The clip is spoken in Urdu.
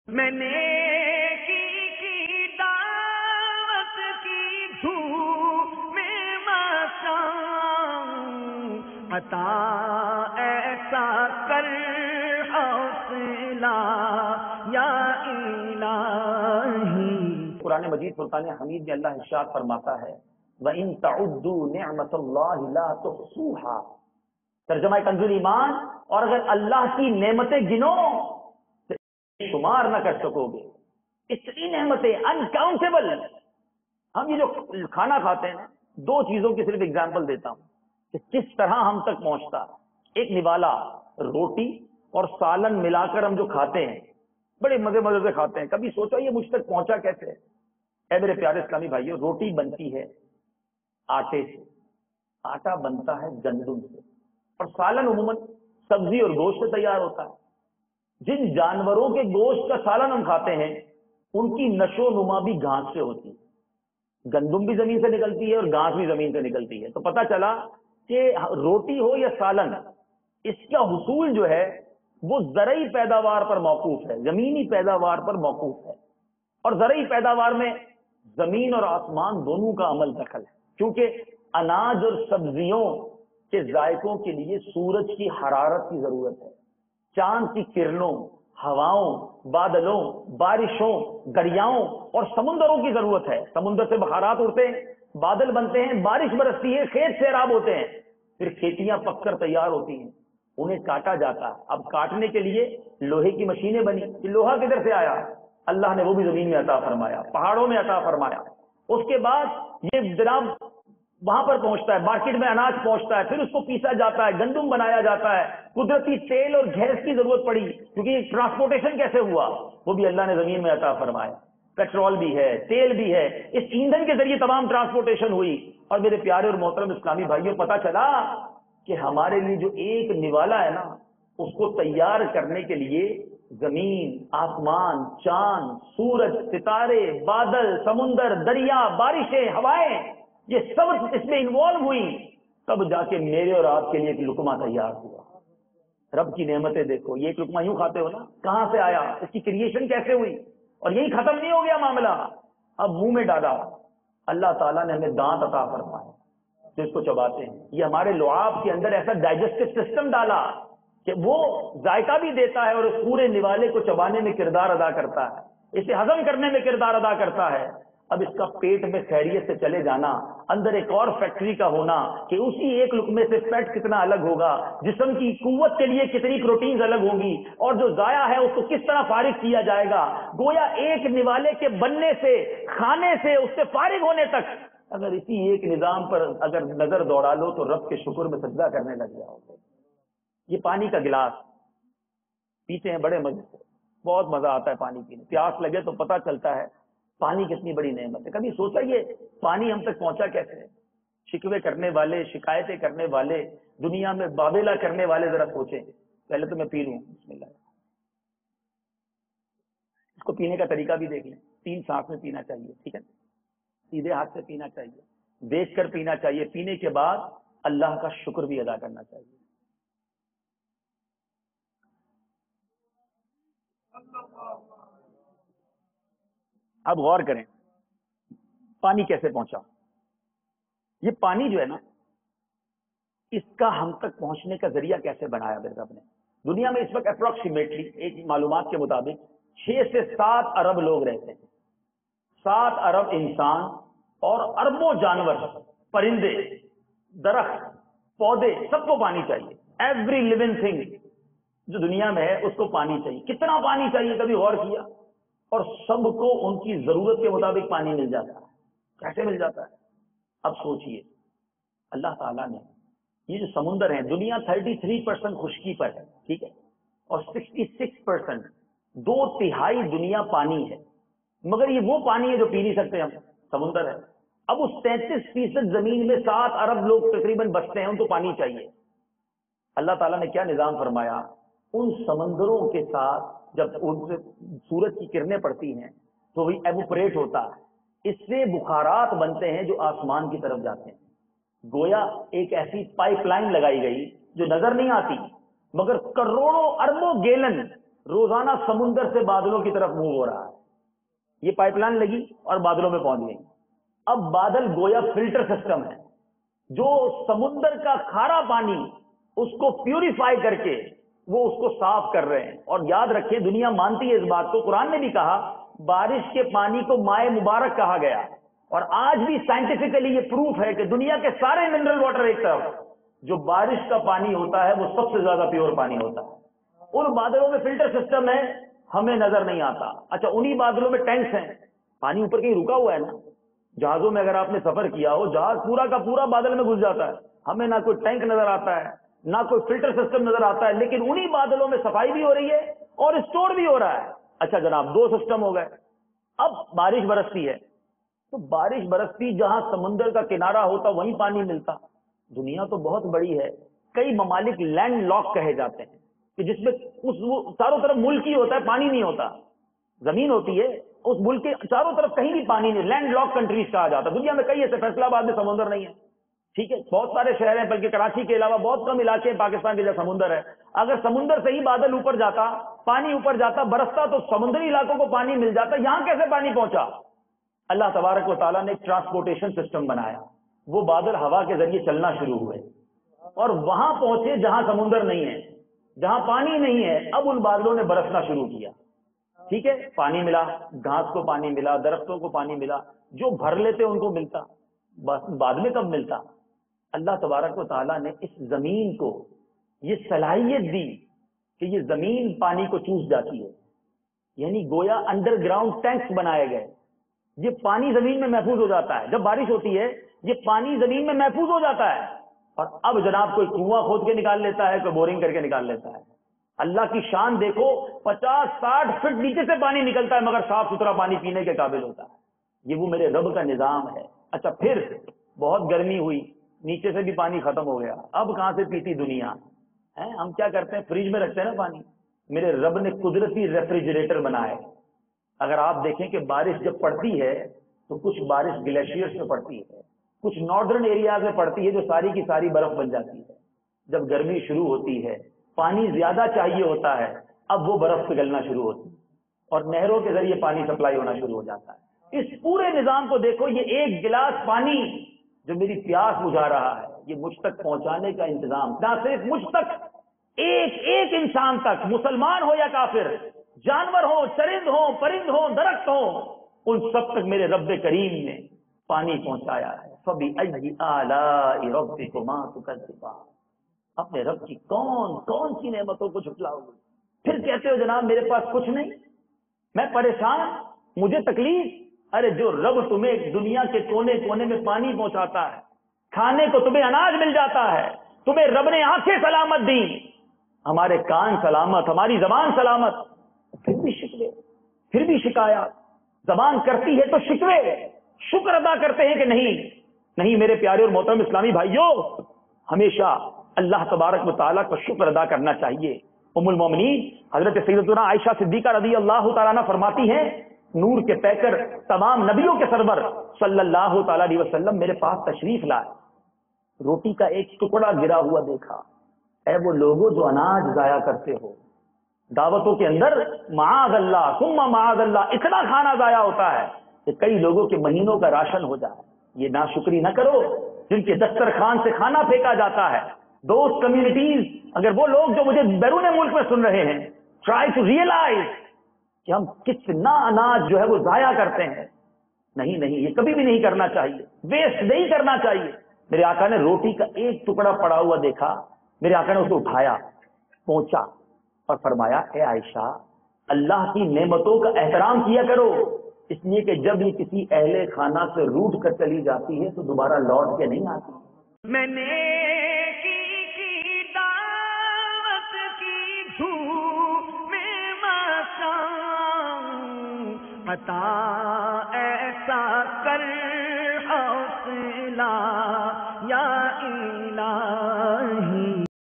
میں کی دعوت کی دھوم میں مچاؤں، عطا ایسا کر حوصلہ یا الہی۔ قرآن مجید فرقان حمید میں اللہ ارشاد فرماتا ہے وَإِن تَعُدُّوا نِعْمَةَ اللَّهِ لَا تُحْصُوهَا۔ ترجمہ کنزُ ایمان، اور اگر اللہ کی نعمتیں گنو تو شمار نہ کر سکو گے۔ اتنی نعمتیں انکاؤنٹیبل۔ ہم یہ جو کھانا کھاتے ہیں نا، دو چیزوں کی صرف اگزامپل دیتا ہوں کہ کس طرح ہم تک پہنچتا۔ ایک نوالا روٹی اور سالن ملا کر ہم جو کھاتے ہیں، بڑے مزے مزے سے کھاتے ہیں، کبھی سوچا یہ مجھ تک پہنچا کیسے؟ اے میرے پیارے اسلامی بھائیوں، روٹی بنتی ہے آٹے سے، آٹا بنتا ہے گندم سے، اور سالن عموماً سبزی اور گوشت سے تیار ہوتا ہے۔ جن جانوروں کے گوشت کا سالن ہم کھاتے ہیں ان کی نشو و نما بھی گھاس سے ہوتی ہے، گندم بھی زمین سے نکلتی ہے اور گھاس بھی زمین سے نکلتی ہے۔ تو پتہ چلا کہ روٹی ہو یا سالن، اس کا حصول جو ہے وہ زرعی پیداوار پر موقوف ہے، زمینی پیداوار پر موقوف ہے۔ اور زرعی پیداوار میں زمین اور آسمان دونوں کا عمل دخل ہے، کیونکہ اناج اور سبزیوں کے ذائقوں کے لیے سورج کی حرارت کی ضرورت ہے، چاند کی کرنوں، ہواؤں، بادلوں، بارشوں، دریاؤں اور سمندروں کی ضرورت ہے۔ سمندر سے بخارات اڑتے ہیں، بادل بنتے ہیں، بارش برستی ہے، کھیت سیراب ہوتے ہیں، پھر کھیتیاں پک کر تیار ہوتی ہیں، انہیں کاٹا جاتا ہے۔ اب کاٹنے کے لیے لوہے کی مشینیں بنی، یہ لوہا کدھر سے آیا؟ اللہ نے وہ بھی زمین میں عطا فرمایا، پہاڑوں میں عطا فرمایا۔ اس کے بعد یہ جناب وہاں پر پہنچتا ہے، مارکیٹ میں اناج پہنچتا ہے، پھر اس کو پیسا جاتا ہے، گندم بنایا جاتا ہے۔ قدرتی تیل اور گیس کی ضرورت پڑی، کیونکہ یہ ٹرانسپورٹیشن کیسے ہوا؟ وہ بھی اللہ نے زمین میں عطا فرمایا۔ پیٹرول بھی ہے، تیل بھی ہے، اس ایندھن کے ذریعے تمام ٹرانسپورٹیشن ہوئی۔ اور میرے پیارے اور محترم اسلامی بھائیوں، پتہ چلا کہ ہمارے لیے جو ایک نوالا ہے نا، اس کو تیار کرنے کے لیے زمین، آسمان، چاند، سورج، ستارے، بادل، سمندر، دریا، بارشیں، ہوائیں، یہ سب اس میں انوالو ہوئی، تب جا کے میرے اور آپ کے لیے ایک لقمہ تیار ہوا۔ رب کی نعمتیں دیکھو، یہ ایک لقمہ یوں کھاتے ہو نا، کہاں سے آیا، اس کی کریشن کیسے ہوئی؟ اور یہی ختم نہیں ہو گیا معاملہ، اب منہ میں ڈالا، اللہ تعالیٰ نے ہمیں دانت عطا فرمایا جو اس کو چباتے ہیں۔ یہ ہمارے لعاب کے اندر ایسا ڈائجسٹو سسٹم ڈالا کہ وہ ذائقہ بھی دیتا ہے اور اس پورے نوالے کو چبانے میں کردار ادا کرتا ہے، اسے ہضم کرنے میں کردار ادا کرتا ہے۔ اب اس کا پیٹ میں خیریت سے چلے جانا، اندر ایک اور فیکٹری کا ہونا کہ اسی ایک لقمے سے فیٹ کتنا الگ ہوگا، جسم کی قوت کے لیے کتنی پروٹینز الگ ہوں گی، اور جو ضائع ہے اس کو کس طرح فارغ کیا جائے گا۔ گویا ایک نوالے کے بننے سے، کھانے سے، اس سے فارغ ہونے تک اگر اسی ایک نظام پر اگر نظر دوڑا لو تو رب کے شکر میں سجدہ کرنے لگ جاؤ گے۔ یہ پانی کا گلاس پیتے ہیں بڑے مزے سے، بہت مزہ آتا ہے پانی پینے، پیاس لگے تو پتہ چلتا ہے پانی کتنی بڑی نعمت ہے۔ کبھی سوچا یہ پانی ہم تک پہنچا کیسے؟ شکوے کرنے والے، شکایتیں کرنے والے، دنیا میں بابیلا کرنے والے ذرا سوچیں۔ پہلے تو میں پی لوں، بسم اللہ۔ اس کو پینے کا طریقہ بھی دیکھ لیں، 3 سانس میں پینا چاہیے، ٹھیک ہے؟ سیدھے ہاتھ سے پینا چاہیے، دیکھ کر پینا چاہیے، پینے کے بعد اللہ کا شکر بھی ادا کرنا چاہیے۔ اب غور کریں پانی کیسے پہنچا۔ یہ پانی جو ہے نا، اس کا ہم تک پہنچنے کا ذریعہ کیسے بنایا میرے رب نے؟ دنیا میں اس وقت اپروکسیمیٹلی ایک معلومات کے مطابق 6 سے 7 ارب لوگ رہتے ہیں، 7 ارب انسان اور اربوں جانور، پرندے، درخت، پودے، سب کو پانی چاہیے۔ ایوری لیونگ تھنگ جو دنیا میں ہے اس کو پانی چاہیے۔ کتنا پانی چاہیے کبھی غور کیا؟ اور سب کو ان کی ضرورت کے مطابق پانی مل جاتا ہے۔ کیسے مل جاتا ہے؟ اب سوچئے، اللہ تعالیٰ نے یہ جو سمندر ہیں، دنیا 33% خشکی پر ہے، ٹھیک ہے، اور 66%، 2/3 دنیا پانی ہے، مگر یہ وہ پانی ہے جو پی نہیں سکتے ہم، سمندر ہے۔ اب اس 33% زمین میں 7 ارب لوگ تقریباً بستے ہیں، ان کو پانی چاہیے۔ اللہ تعالیٰ نے کیا نظام فرمایا؟ ان سمندروں کے ساتھ جب ان سے سورج کی کرنیں پڑتی ہیں تو وہی ایوپریٹ ہوتا ہے، اس سے بخارات بنتے ہیں جو آسمان کی طرف جاتے ہیں۔ گویا ایک ایسی پائپ لائن لگائی گئی جو نظر نہیں آتی، مگر کروڑوں اربوں گیلن روزانہ سمندر سے بادلوں کی طرف موو ہو رہا ہے. یہ پائپ لائن لگی اور بادلوں میں پہنچ گئی. اب بادل گویا فلٹر سسٹم ہے جو سمندر کا کھارا پانی اس کو پیوریفائی کر کے وہ اس کو صاف کر رہے ہیں. اور یاد رکھیں دنیا مانتی ہے اس بات کو, قرآن نے بھی کہا بارش کے پانی کو مائے مبارک کہا گیا. اور آج بھی سائنٹیفکلی یہ پروف ہے کہ دنیا کے سارے منرل واٹر ایک طرف, جو بارش کا پانی ہوتا ہے وہ سب سے زیادہ پیور پانی ہوتا ہے. ان بادلوں میں فلٹر سسٹم ہے, ہمیں نظر نہیں آتا. اچھا انہی بادلوں میں ٹینکس ہیں, پانی اوپر کہیں رکا ہوا ہے نا. جہازوں میں اگر آپ نے سفر کیا ہو, جہاز پورا کا پورا بادل میں گھس جاتا ہے, ہمیں نہ کوئی ٹینک نظر آتا ہے نہ کوئی فلٹر سسٹم نظر آتا ہے, لیکن انہی بادلوں میں صفائی بھی ہو رہی ہے اور اسٹور بھی ہو رہا ہے. اچھا جناب, دو سسٹم ہو گئے. اب بارش برستی ہے تو بارش برستی جہاں سمندر کا کنارہ ہوتا وہیں پانی ملتا. دنیا تو بہت بڑی ہے, کئی ممالک لینڈ لاک کہے جاتے ہیں کہ جس میں وہ چاروں طرف ملک ہی ہوتا ہے, پانی نہیں ہوتا. زمین ہوتی ہے, اس ملک کے چاروں طرف کہیں بھی پانی نہیں, لینڈ لاک کنٹریز کہا جاتا ہے. دنیا میں کئی ایسے, فیصلہ آباد میں سمندر نہیں ہے, ٹھیک ہے, بہت سارے شہر ہیں, بلکہ کراچی کے علاوہ بہت کم علاقے پاکستان کے جہاں سمندر ہے. اگر سمندر سے ہی بادل اوپر جاتا, پانی اوپر جاتا, برستا تو سمندری علاقوں کو پانی مل جاتا. یہاں کیسے پانی پہنچا؟ اللہ تبارک و تعالیٰ نے ایک ٹرانسپورٹیشن سسٹم بنایا. وہ بادل ہوا کے ذریعے چلنا شروع ہوئے اور وہاں پہنچے جہاں سمندر نہیں ہے, جہاں پانی نہیں ہے. اب ان بادلوں نے برسنا شروع کیا, ٹھیک ہے, پانی ملا, گھاس کو پانی ملا, درختوں کو پانی ملا, جو بھر لیتے ان کو ملتا, بس بعد میں کب ملتا. اللہ تبارک و تعالیٰ نے اس زمین کو یہ صلاحیت دی کہ یہ زمین پانی کو چوس جاتی ہے. یعنی گویا انڈر گراؤنڈ ٹینکس بنائے گئے, یہ پانی زمین میں محفوظ ہو جاتا ہے. جب بارش ہوتی ہے یہ پانی زمین میں محفوظ ہو جاتا ہے. اور اب جناب کوئی کنواں کھود کے نکال لیتا ہے, کوئی بورنگ کر کے نکال لیتا ہے. اللہ کی شان دیکھو, 50-60 فٹ نیچے سے پانی نکلتا ہے مگر صاف ستھرا پانی پینے کے قابل ہوتا ہے. یہ وہ میرے رب کا نظام ہے. اچھا پھر بہت گرمی ہوئی, نیچے سے بھی پانی ختم ہو گیا, اب کہاں سے پیتی دنیا ہے. ہم کیا کرتے ہیں, فریج میں رکھتے ہیں نا پانی. میرے رب نے قدرتی ریفریجریٹر بنائے. اگر آپ دیکھیں کہ بارش جب پڑتی ہے تو کچھ بارش گلیشیئرز میں پڑتی ہے, کچھ نارڈرن ایریاز میں پڑتی ہے جو ساری کی ساری برف بن جاتی ہے. جب گرمی شروع ہوتی ہے پانی زیادہ چاہیے ہوتا ہے, اب وہ برف پگھلنا شروع ہوتی ہے اور نہروں کے ذریعے پانی سپلائی ہونا شروع ہو جاتا ہے. اس پورے نظام کو دیکھو, یہ ایک گلاس پانی جو میری پیاس بجھا رہا ہے, یہ مجھ تک پہنچانے کا انتظام نہ صرف مجھ تک, ایک ایک انسان تک, مسلمان ہو یا کافر, جانور ہوں, چرند ہوں, پرند ہوں, درخت ہوں, ان سب تک میرے رب کریم نے پانی پہنچایا ہے. فَبِأَيِّ آلَاءِ رَبِّكُمَا تُكَذِّبَانِ, اپنے رب کی کون کون سی نعمتوں کو جھٹلاؤ گے. پھر کہتے ہو جناب میرے پاس کچھ نہیں, میں پریشان, مجھے تکلیف. ارے جو رب تمہیں دنیا کے کونے کونے میں پانی پہنچاتا ہے, کھانے کو تمہیں اناج مل جاتا ہے, تمہیں رب نے آنکھیں سلامت دی, ہمارے کان سلامت, ہماری زبان سلامت, پھر بھی شکوے, پھر بھی شکایات. زبان کرتی ہے تو شکوے, شکر ادا کرتے ہیں کہ نہیں. نہیں میرے پیارے اور محترم اسلامی بھائیوں, ہمیشہ اللہ تبارک و تعالیٰ کو شکر ادا کرنا چاہیے. ام المومنین حضرت سیدتنا عائشہ صدیقہ رضی اللہ تعالیٰ عنہ فرماتی ہیں, نور کے پیکر تمام نبیوں کے سرور صلی اللہ تعالیٰ علیہ وسلم میرے پاس تشریف لائے. روٹی کا ایک ٹکڑا گرا ہوا دیکھا. اے وہ لوگوں جو اناج ضائع کرتے ہو, دعوتوں کے اندر معاذ اللہ ثم معاذ اللہ اتنا کھانا ضائع ہوتا ہے کہ کئی لوگوں کے مہینوں کا راشن ہو جائے. یہ ناشکری نہ کرو جن کے دسترخوان سے کھانا پھینکا جاتا ہے. دوست کمیونٹیز, اگر وہ لوگ جو مجھے بیرون ملک میں سن رہے ہیں, ٹرائی ٹو ریئلائز کہ ہم کتنا اناج جو ہے وہ ضائع کرتے ہیں. نہیں نہیں, یہ کبھی بھی نہیں کرنا چاہیے, ویسٹ نہیں کرنا چاہیے. میرے آقا نے روٹی کا ایک ٹکڑا پڑا ہوا دیکھا, میرے آقا نے اسے اٹھایا, پہنچا اور فرمایا, اے عائشہ اللہ کی نعمتوں کا احترام کیا کرو, اس لیے کہ جب یہ کسی اہل خانہ سے روٹ کر چلی جاتی ہے تو دوبارہ لوٹ کے نہیں آتی. میں نے کی دعوت کی دھوم میں مقام عطا ایسا کر حوصلہ یا الہی